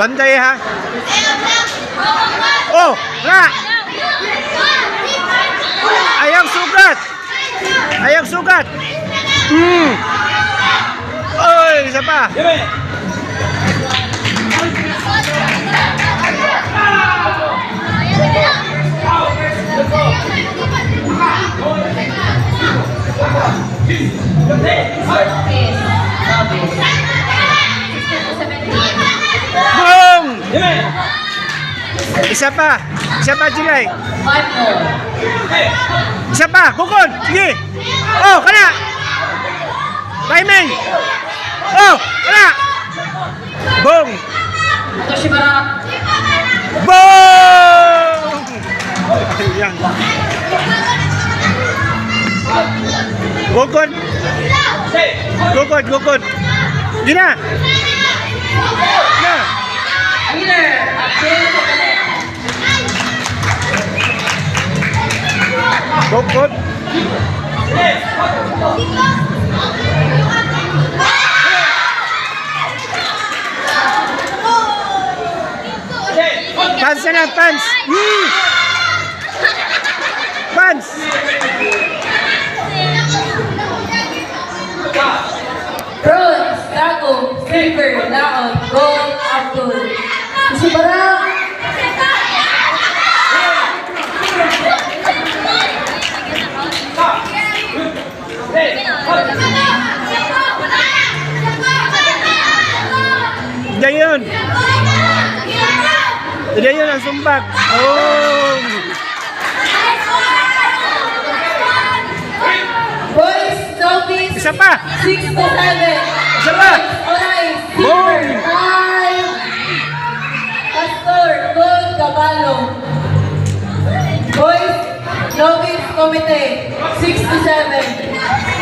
Bantay ha. Oh, na. Ayaw sugat. Ayaw sugat. Oy, isa pa. Boom! Isa pa. Isa pa, Jilay. Isa pa. Bukod. Sige. Oh, kana. Timing. Oh, kana. Boom. Boom! Ayan. Gugod. Gugod, gugod. Gina. Na. Gugod. Pants na, pants. Pants. Bronze, Dago, Silver, Laon, Gold, Abdul. Isibara. Dayon. Dayon ang sumbak. Oh. Boys, Novice, Isa pa. 6 to 7. Isa pa. Alright, Boom. Silver, 5. Pastor, Gold, Caballo. Boys, Novice, Committee, 6 to 7.